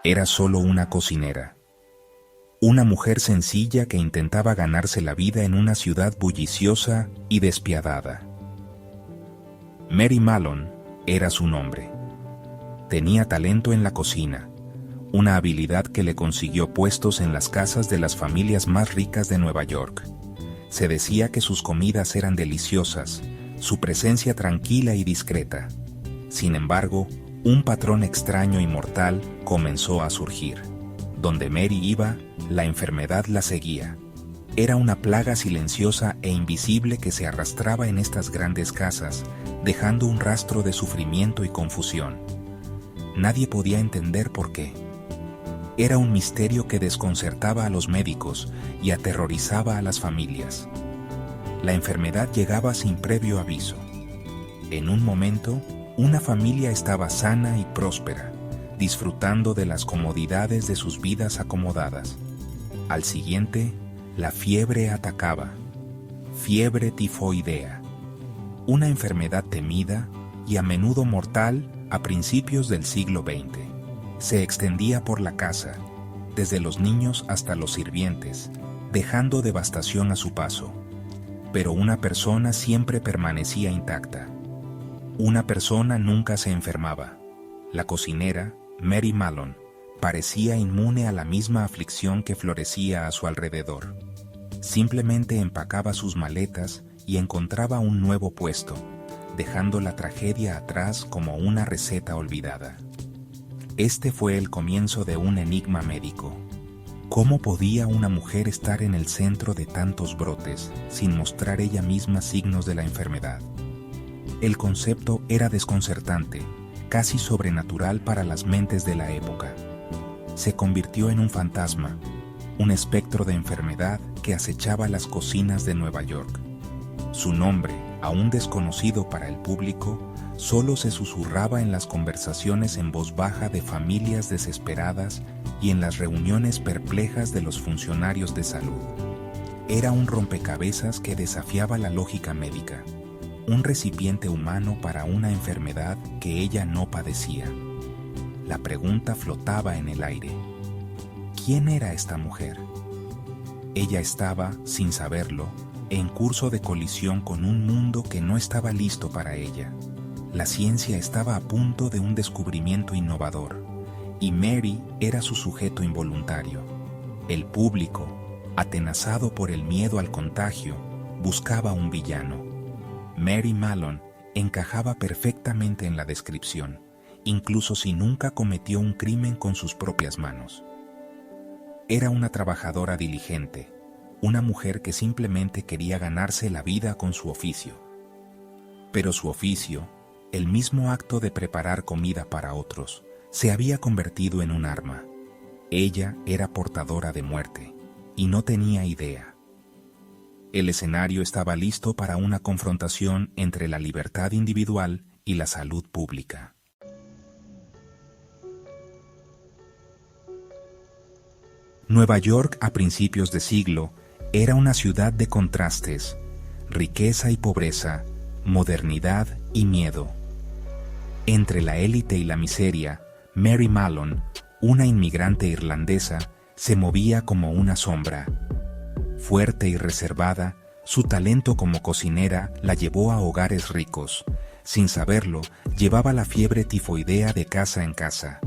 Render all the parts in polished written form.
Era solo una cocinera. Una mujer sencilla que intentaba ganarse la vida en una ciudad bulliciosa y despiadada. Mary Mallon era su nombre. Tenía talento en la cocina, una habilidad que le consiguió puestos en las casas de las familias más ricas de Nueva York. Se decía que sus comidas eran deliciosas, su presencia tranquila y discreta. Sin embargo, un patrón extraño y mortal comenzó a surgir. Donde Mary iba, la enfermedad la seguía. Era una plaga silenciosa e invisible que se arrastraba en estas grandes casas, dejando un rastro de sufrimiento y confusión. Nadie podía entender por qué. Era un misterio que desconcertaba a los médicos y aterrorizaba a las familias. La enfermedad llegaba sin previo aviso. En un momento, una familia estaba sana y próspera, disfrutando de las comodidades de sus vidas acomodadas. Al siguiente, la fiebre atacaba. Fiebre tifoidea. Una enfermedad temida y a menudo mortal a principios del siglo XX. Se extendía por la casa, desde los niños hasta los sirvientes, dejando devastación a su paso. Pero una persona siempre permanecía intacta. Una persona nunca se enfermaba. La cocinera, Mary Mallon, parecía inmune a la misma aflicción que florecía a su alrededor. Simplemente empacaba sus maletas y encontraba un nuevo puesto, dejando la tragedia atrás como una receta olvidada. Este fue el comienzo de un enigma médico. ¿Cómo podía una mujer estar en el centro de tantos brotes sin mostrar ella misma signos de la enfermedad? El concepto era desconcertante, casi sobrenatural para las mentes de la época. Se convirtió en un fantasma, un espectro de enfermedad que acechaba las cocinas de Nueva York. Su nombre, aún desconocido para el público, solo se susurraba en las conversaciones en voz baja de familias desesperadas y en las reuniones perplejas de los funcionarios de salud. Era un rompecabezas que desafiaba la lógica médica, un recipiente humano para una enfermedad que ella no padecía. La pregunta flotaba en el aire. ¿Quién era esta mujer? Ella estaba, sin saberlo, en curso de colisión con un mundo que no estaba listo para ella. La ciencia estaba a punto de un descubrimiento innovador, y Mary era su sujeto involuntario. El público, atenazado por el miedo al contagio, buscaba un villano. Mary Mallon encajaba perfectamente en la descripción, incluso si nunca cometió un crimen con sus propias manos. Era una trabajadora diligente, una mujer que simplemente quería ganarse la vida con su oficio. Pero su oficio, el mismo acto de preparar comida para otros, se había convertido en un arma. Ella era portadora de muerte, y no tenía idea. El escenario estaba listo para una confrontación entre la libertad individual y la salud pública. Nueva York a principios de siglo era una ciudad de contrastes, riqueza y pobreza, modernidad y miedo. Entre la élite y la miseria, Mary Mallon, una inmigrante irlandesa, se movía como una sombra. Fuerte y reservada, su talento como cocinera la llevó a hogares ricos. Sin saberlo, llevaba la fiebre tifoidea de casa en casa.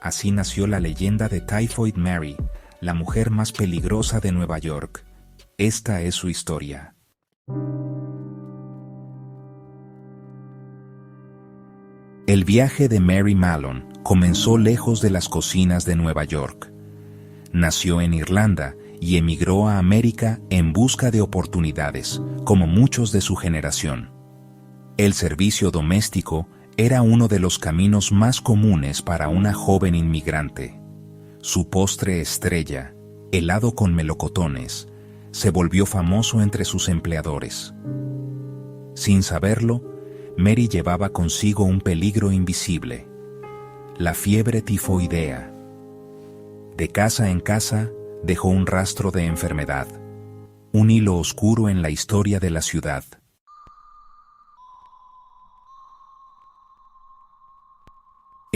Así nació la leyenda de Typhoid Mary, la mujer más peligrosa de Nueva York. Esta es su historia. El viaje de Mary Mallon comenzó lejos de las cocinas de Nueva York. Nació en Irlanda y emigró a América en busca de oportunidades, como muchos de su generación. El servicio doméstico era uno de los caminos más comunes para una joven inmigrante. Su postre estrella, helado con melocotones, se volvió famoso entre sus empleadores. Sin saberlo, Mary llevaba consigo un peligro invisible: la fiebre tifoidea. De casa en casa dejó un rastro de enfermedad, un hilo oscuro en la historia de la ciudad.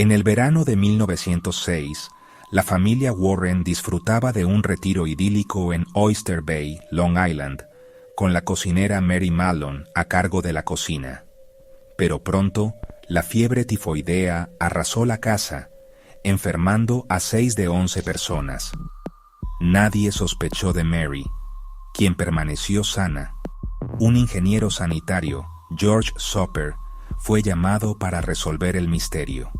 En el verano de 1906, la familia Warren disfrutaba de un retiro idílico en Oyster Bay, Long Island, con la cocinera Mary Mallon a cargo de la cocina. Pero pronto, la fiebre tifoidea arrasó la casa, enfermando a 6 de 11 personas. Nadie sospechó de Mary, quien permaneció sana. Un ingeniero sanitario, George Soper, fue llamado para resolver el misterio.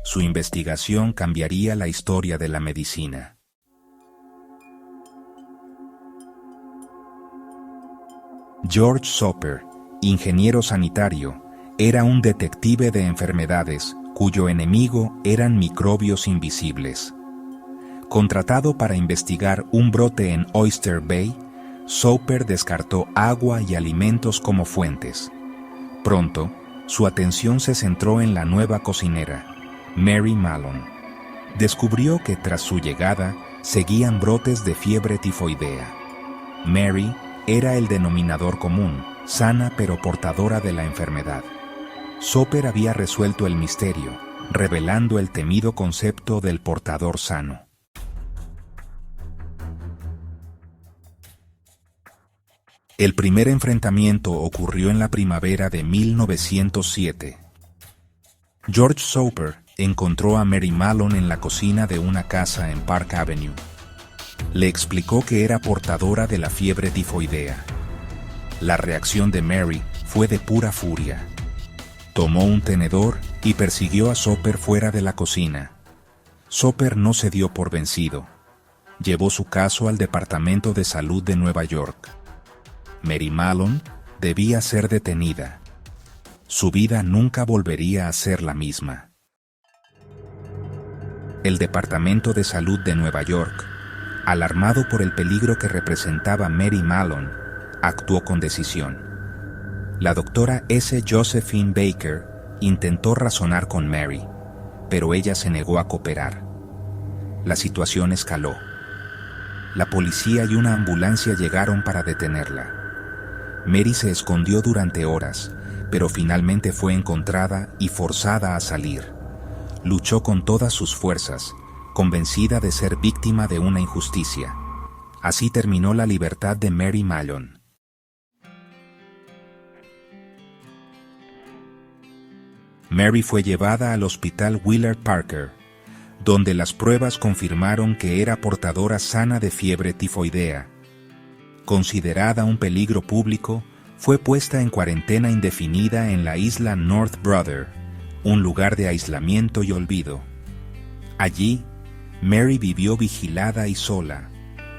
Su investigación cambiaría la historia de la medicina. George Soper, ingeniero sanitario, era un detective de enfermedades cuyo enemigo eran microbios invisibles. Contratado para investigar un brote en Oyster Bay, Soper descartó agua y alimentos como fuentes. Pronto, su atención se centró en la nueva cocinera, Mary Mallon. Descubrió que tras su llegada seguían brotes de fiebre tifoidea. Mary era el denominador común, sana pero portadora de la enfermedad. Soper había resuelto el misterio, revelando el temido concepto del portador sano. El primer enfrentamiento ocurrió en la primavera de 1907. George Soper encontró a Mary Mallon en la cocina de una casa en Park Avenue. Le explicó que era portadora de la fiebre tifoidea. La reacción de Mary fue de pura furia. Tomó un tenedor y persiguió a Soper fuera de la cocina. Soper no se dio por vencido. Llevó su caso al Departamento de Salud de Nueva York. Mary Mallon debía ser detenida. Su vida nunca volvería a ser la misma. El Departamento de Salud de Nueva York, alarmado por el peligro que representaba Mary Mallon, actuó con decisión. La doctora S. Josephine Baker intentó razonar con Mary, pero ella se negó a cooperar. La situación escaló. La policía y una ambulancia llegaron para detenerla. Mary se escondió durante horas, pero finalmente fue encontrada y forzada a salir. Luchó con todas sus fuerzas, convencida de ser víctima de una injusticia. Así terminó la libertad de Mary Mallon. Mary fue llevada al hospital Willard Parker, donde las pruebas confirmaron que era portadora sana de fiebre tifoidea. Considerada un peligro público, fue puesta en cuarentena indefinida en la isla North Brother, un lugar de aislamiento y olvido. Allí, Mary vivió vigilada y sola,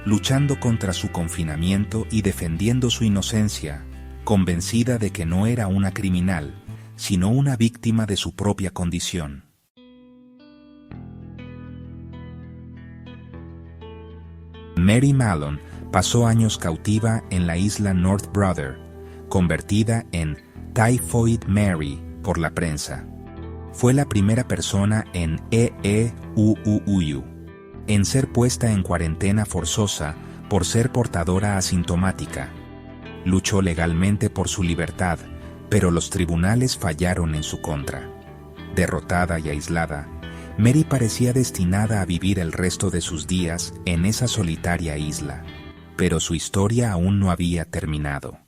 luchando contra su confinamiento y defendiendo su inocencia, convencida de que no era una criminal, sino una víctima de su propia condición. Mary Mallon pasó años cautiva en la isla North Brother, convertida en Typhoid Mary por la prensa. Fue la primera persona en EEUUU en ser puesta en cuarentena forzosa por ser portadora asintomática. Luchó legalmente por su libertad, pero los tribunales fallaron en su contra. Derrotada y aislada, Mary parecía destinada a vivir el resto de sus días en esa solitaria isla, pero su historia aún no había terminado.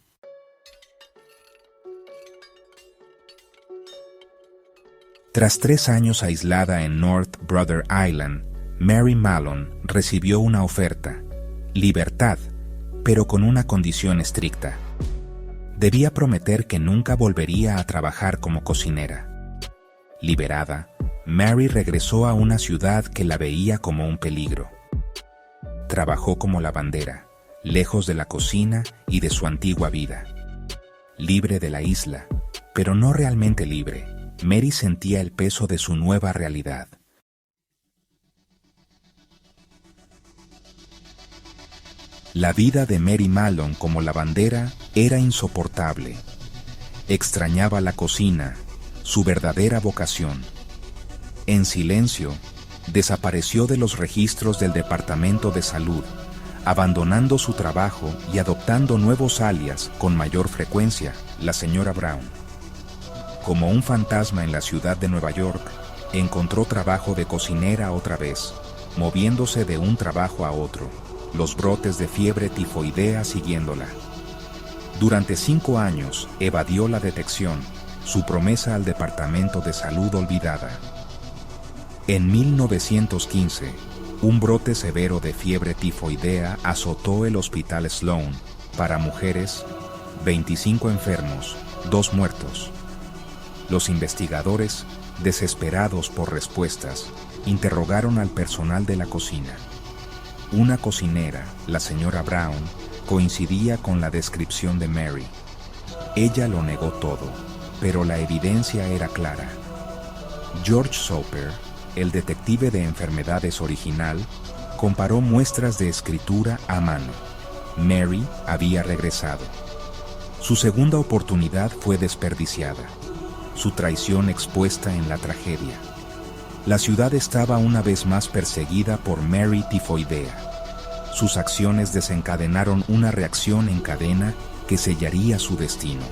Tras 3 años aislada en North Brother Island, Mary Mallon recibió una oferta: libertad, pero con una condición estricta. Debía prometer que nunca volvería a trabajar como cocinera. Liberada, Mary regresó a una ciudad que la veía como un peligro. Trabajó como lavandera, lejos de la cocina y de su antigua vida. Libre de la isla, pero no realmente libre, Mary sentía el peso de su nueva realidad. La vida de Mary Mallon como lavandera era insoportable. Extrañaba la cocina, su verdadera vocación. En silencio, desapareció de los registros del Departamento de Salud, abandonando su trabajo y adoptando nuevos alias con mayor frecuencia, la señora Brown. Como un fantasma en la ciudad de Nueva York, Encontró trabajo de cocinera otra vez, moviéndose de un trabajo a otro, los brotes de fiebre tifoidea siguiéndola. Durante 5 años evadió la detección, su promesa al Departamento de Salud olvidada. En 1915, un brote severo de fiebre tifoidea azotó el Hospital Sloan para mujeres, 25 enfermos, 2 muertos. Los investigadores, desesperados por respuestas, interrogaron al personal de la cocina. Una cocinera, la señora Brown, coincidía con la descripción de Mary. Ella lo negó todo, pero la evidencia era clara. George Soper, el detective de enfermedades original, comparó muestras de escritura a mano. Mary había regresado. Su segunda oportunidad fue desperdiciada, su traición expuesta en la tragedia. La ciudad estaba una vez más perseguida por Mary tifoidea. Sus acciones desencadenaron una reacción en cadena que sellaría su destino.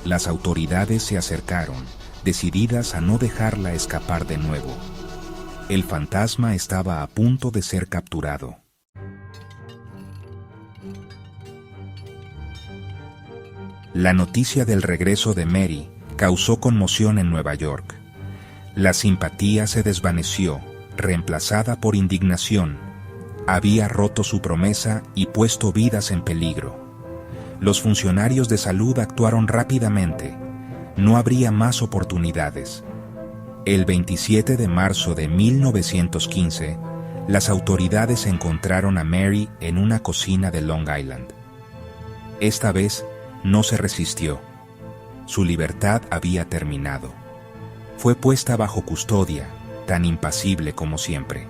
Las autoridades se acercaron, decididas a no dejarla escapar de nuevo. El fantasma estaba a punto de ser capturado. La noticia del regreso de Mary causó conmoción en Nueva York. La simpatía se desvaneció, reemplazada por indignación. Había roto su promesa y puesto vidas en peligro. Los funcionarios de salud actuaron rápidamente. No habría más oportunidades. El 27 de marzo de 1915, las autoridades encontraron a Mary en una cocina de Long Island. Esta vez no se resistió. Su libertad había terminado. Fue puesta bajo custodia, tan impasible como siempre.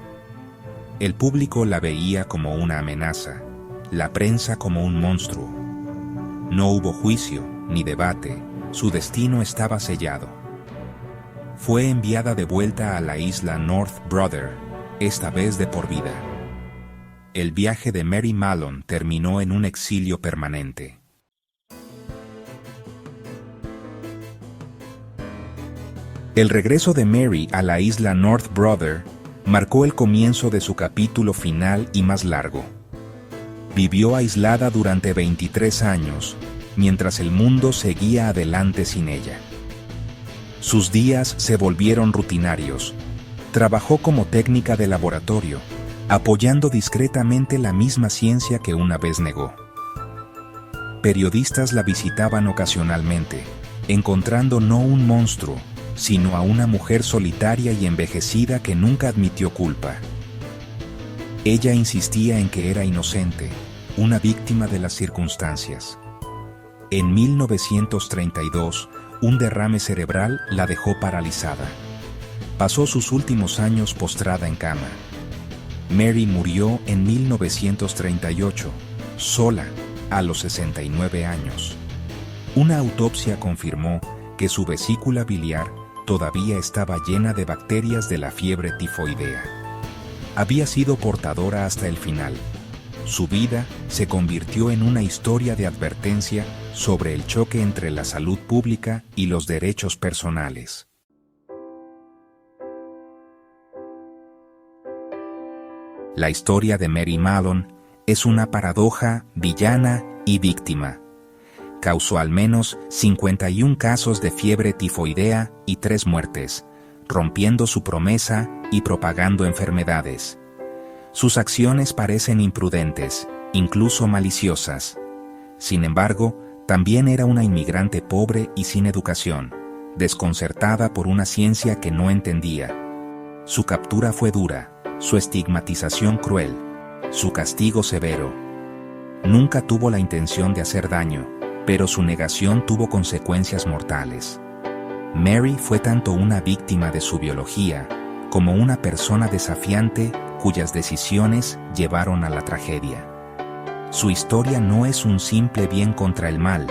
El público la veía como una amenaza, la prensa como un monstruo. No hubo juicio ni debate, su destino estaba sellado. Fue enviada de vuelta a la isla North Brother, esta vez de por vida. El viaje de Mary Mallon terminó en un exilio permanente. El regreso de Mary a la isla North Brother marcó el comienzo de su capítulo final y más largo. Vivió aislada durante 23 años, mientras el mundo seguía adelante sin ella. Sus días se volvieron rutinarios. Trabajó como técnica de laboratorio, apoyando discretamente la misma ciencia que una vez negó. Periodistas la visitaban ocasionalmente, encontrando no un monstruo, sino a una mujer solitaria y envejecida que nunca admitió culpa. Ella insistía en que era inocente, una víctima de las circunstancias. En 1932, un derrame cerebral la dejó paralizada. Pasó sus últimos años postrada en cama. Mary murió en 1938, sola, a los 69 años. Una autopsia confirmó que su vesícula biliar todavía estaba llena de bacterias de la fiebre tifoidea. Había sido portadora hasta el final. Su vida se convirtió en una historia de advertencia sobre el choque entre la salud pública y los derechos personales. La historia de Mary Mallon es una paradoja, villana y víctima. Causó al menos 51 casos de fiebre tifoidea y 3 muertes, rompiendo su promesa y propagando enfermedades. Sus acciones parecen imprudentes, incluso maliciosas. Sin embargo, también era una inmigrante pobre y sin educación, desconcertada por una ciencia que no entendía. Su captura fue dura, su estigmatización cruel, su castigo severo. Nunca tuvo la intención de hacer daño, pero su negación tuvo consecuencias mortales. Mary fue tanto una víctima de su biología como una persona desafiante cuyas decisiones llevaron a la tragedia. Su historia no es un simple bien contra el mal,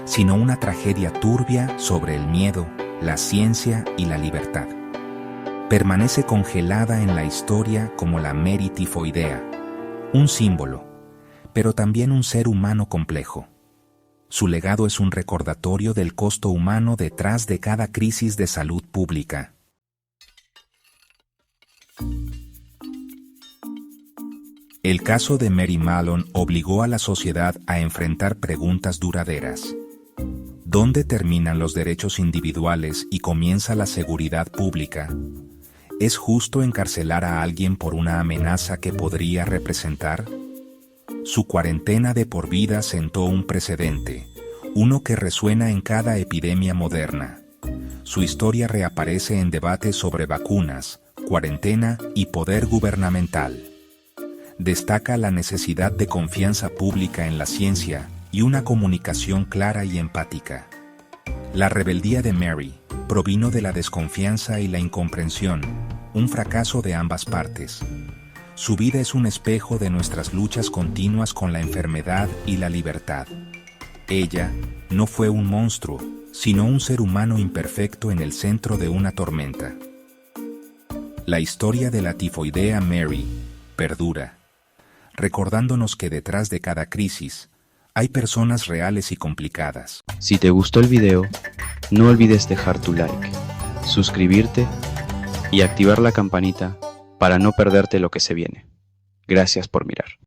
sino una tragedia turbia sobre el miedo, la ciencia y la libertad. Permanece congelada en la historia como la Mary tifoidea, un símbolo, pero también un ser humano complejo. Su legado es un recordatorio del costo humano detrás de cada crisis de salud pública. El caso de Mary Mallon obligó a la sociedad a enfrentar preguntas duraderas. ¿Dónde terminan los derechos individuales y comienza la seguridad pública? ¿Es justo encarcelar a alguien por una amenaza que podría representar? Su cuarentena de por vida sentó un precedente, uno que resuena en cada epidemia moderna. Su historia reaparece en debates sobre vacunas, cuarentena y poder gubernamental. Destaca la necesidad de confianza pública en la ciencia y una comunicación clara y empática. La rebeldía de Mary provino de la desconfianza y la incomprensión, un fracaso de ambas partes. Su vida es un espejo de nuestras luchas continuas con la enfermedad y la libertad. Ella no fue un monstruo, sino un ser humano imperfecto en el centro de una tormenta. La historia de la tifoidea Mary perdura, recordándonos que detrás de cada crisis hay personas reales y complicadas. Si te gustó el video, no olvides dejar tu like, suscribirte y activar la campanita para no perderte lo que se viene. Gracias por mirar.